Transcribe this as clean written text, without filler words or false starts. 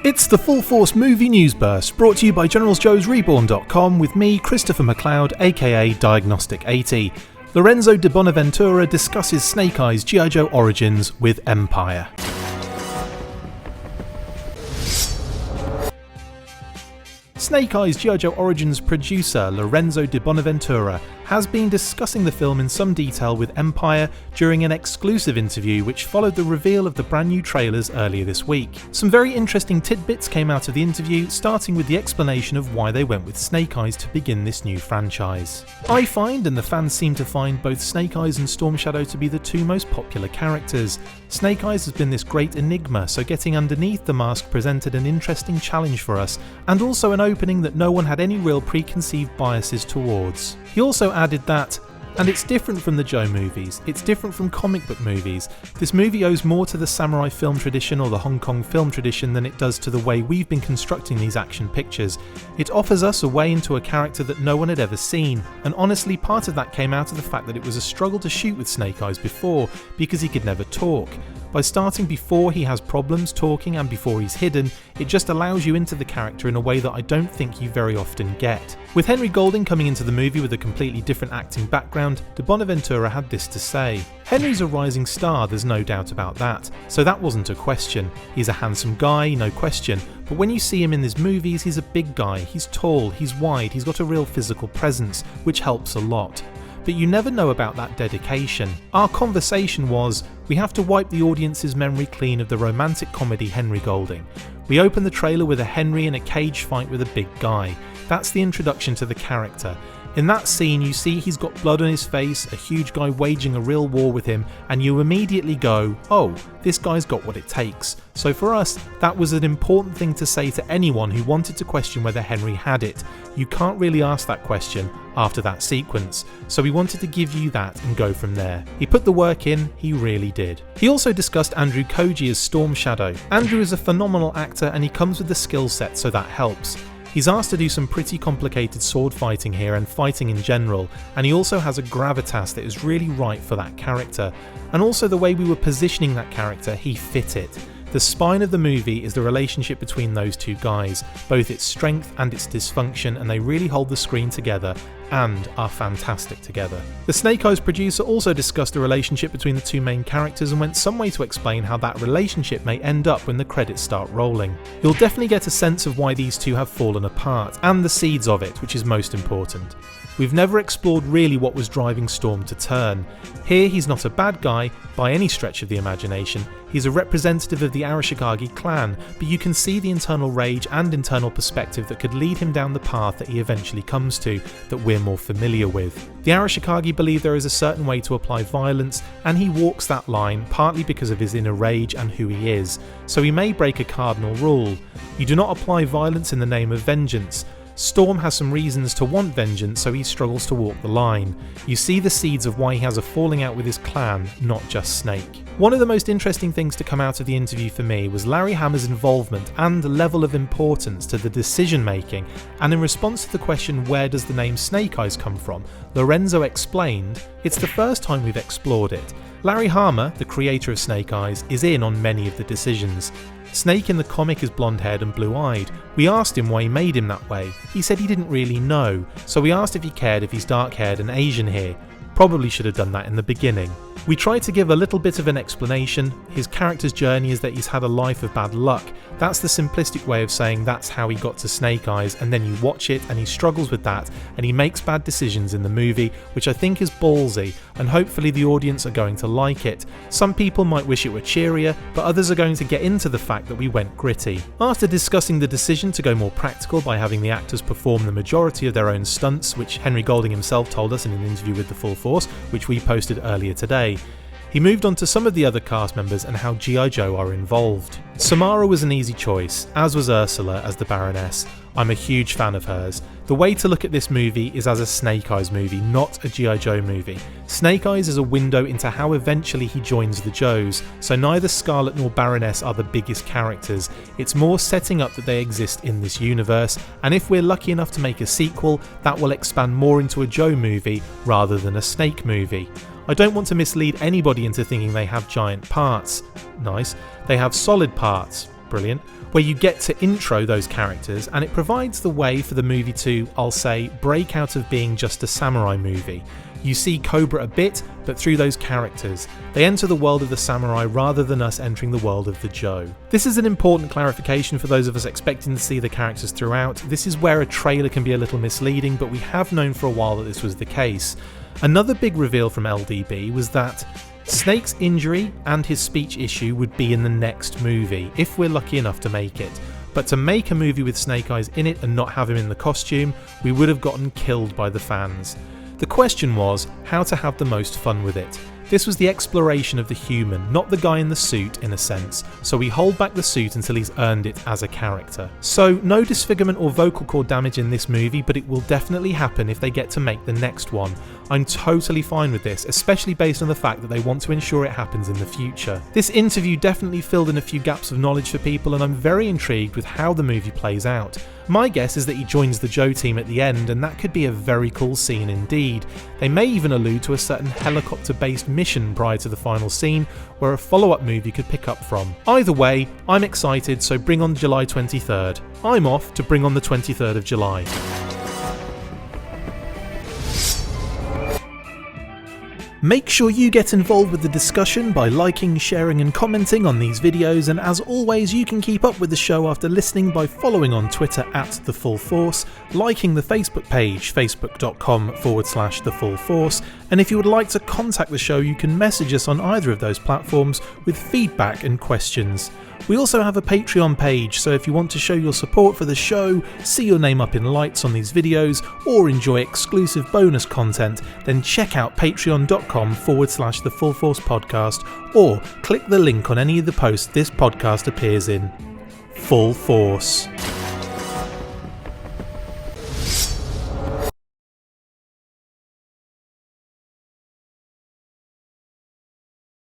It's the Full Force Movie News Burst, brought to you by GeneralsJoes Reborn.com with me, Christopher McLeod AKA Diagnostic 80. Lorenzo Di Bonaventura discusses Snake Eyes G.I. Joe Origins with Empire. Snake Eyes G.I. Joe Origins producer Lorenzo Di Bonaventura has been discussing the film in some detail with Empire during an exclusive interview which followed the reveal of the brand new trailers earlier this week. Some very interesting tidbits came out of the interview, starting with the explanation of why they went with Snake Eyes to begin this new franchise. I find, and the fans seem to find, both Snake Eyes and Storm Shadow to be the two most popular characters. Snake Eyes has been this great enigma, so getting underneath the mask presented an interesting challenge for us, and also an opening that no one had any real preconceived biases towards. He also added that, and it's different from the Joe movies, it's different from comic book movies. This movie owes more to the samurai film tradition or the Hong Kong film tradition than it does to the way we've been constructing these action pictures. It offers us a way into a character that no one had ever seen, and honestly part of that came out of the fact that it was a struggle to shoot with Snake Eyes before, because he could never talk. By starting before he has problems talking and before he's hidden, it just allows you into the character in a way that I don't think you very often get. With Henry Golding coming into the movie with a completely different acting background, Di Bonaventura had this to say. Henry's a rising star, there's no doubt about that, so that wasn't a question. He's a handsome guy, no question, but when you see him in his movies, he's a big guy, he's tall, he's wide, he's got a real physical presence, which helps a lot. But you never know about that dedication. Our conversation was, we have to wipe the audience's memory clean of the romantic comedy Henry Golding. We open the trailer with a Henry in a cage fight with a big guy. That's the introduction to the character. In that scene you see he's got blood on his face, a huge guy waging a real war with him, and you immediately go, oh, this guy's got what it takes. So for us, that was an important thing to say to anyone who wanted to question whether Henry had it. You can't really ask that question after that sequence, so we wanted to give you that and go from there. He put the work in, he really did. He also discussed Andrew Koji as Storm Shadow. Andrew is a phenomenal actor and he comes with the skill set, so that helps. He's asked to do some pretty complicated sword fighting here and fighting in general, and he also has a gravitas that is really right for that character. And also the way we were positioning that character, he fit it. The spine of the movie is the relationship between those two guys, both its strength and its dysfunction, and they really hold the screen together and are fantastic together. The Snake Eyes producer also discussed the relationship between the two main characters and went some way to explain how that relationship may end up when the credits start rolling. You'll definitely get a sense of why these two have fallen apart, and the seeds of it, which is most important. We've never explored really what was driving Storm to turn. Here he's not a bad guy by any stretch of the imagination, he's a representative of the Arashikage clan, but you can see the internal rage and internal perspective that could lead him down the path that he eventually comes to, that we're more familiar with. The Arashikage believe there is a certain way to apply violence, and he walks that line partly because of his inner rage and who he is, so he may break a cardinal rule. You do not apply violence in the name of vengeance. Storm has some reasons to want vengeance, so he struggles to walk the line. You see the seeds of why he has a falling out with his clan, not just Snake. One of the most interesting things to come out of the interview for me was Larry Hammer's involvement and the level of importance to the decision making, and in response to the question where does the name Snake Eyes come from, Lorenzo explained, it's the first time we've explored it. Larry Hama, the creator of Snake Eyes, is in on many of the decisions. Snake in the comic is blonde-haired and blue-eyed. We asked him why he made him that way. He said he didn't really know, so we asked if he cared if he's dark-haired and Asian here. Probably should have done that in the beginning. We tried to give a little bit of an explanation. His character's journey is that he's had a life of bad luck. That's the simplistic way of saying that's how he got to Snake Eyes, and then you watch it and he struggles with that and he makes bad decisions in the movie, which I think is ballsy, and hopefully the audience are going to like it. Some people might wish it were cheerier, but others are going to get into the fact that we went gritty. After discussing the decision to go more practical by having the actors perform the majority of their own stunts, which Henry Golding himself told us in an interview with the Full Force, which we posted earlier today, he moved on to some of the other cast members and how G.I. Joe are involved. Samara was an easy choice, as was Ursula as the Baroness. I'm a huge fan of hers. The way to look at this movie is as a Snake Eyes movie, not a G.I. Joe movie. Snake Eyes is a window into how eventually he joins the Joes, so neither Scarlet nor Baroness are the biggest characters. It's more setting up that they exist in this universe, and if we're lucky enough to make a sequel, that will expand more into a Joe movie rather than a Snake movie. I don't want to mislead anybody into thinking they have giant parts. Nice. They have solid parts. brilliant, where you get to intro those characters, and it provides the way for the movie to, I'll say, break out of being just a samurai movie. You see Cobra a bit, but through those characters. They enter the world of the samurai rather than us entering the world of the Joe. This is an important clarification for those of us expecting to see the characters throughout. This is where a trailer can be a little misleading, but we have known for a while that this was the case. Another big reveal from LDB was that Snake's injury and his speech issue would be in the next movie, if we're lucky enough to make it. But to make a movie with Snake Eyes in it and not have him in the costume, we would have gotten killed by the fans. The question was how to have the most fun with it. This was the exploration of the human, not the guy in the suit in a sense, so we hold back the suit until he's earned it as a character. So no disfigurement or vocal cord damage in this movie, but it will definitely happen if they get to make the next one. I'm totally fine with this, especially based on the fact that they want to ensure it happens in the future. This interview definitely filled in a few gaps of knowledge for people, and I'm very intrigued with how the movie plays out. My guess is that he joins the Joe team at the end, and that could be a very cool scene indeed. They may even allude to a certain helicopter-based mission prior to the final scene, where a follow-up movie could pick up from. Either way, I'm excited, so bring on July 23rd. I'm off to bring on the 23rd of July. Make sure you get involved with the discussion by liking, sharing and commenting on these videos, and as always you can keep up with the show after listening by following on Twitter @TheFullForce, liking the Facebook page facebook.com/TheFullForce, and if you would like to contact the show you can message us on either of those platforms with feedback and questions. We also have a Patreon page, so if you want to show your support for the show, see your name up in lights on these videos, or enjoy exclusive bonus content, then check out patreon.com/TheFullForce podcast, or click the link on any of the posts this podcast appears in. Full Force.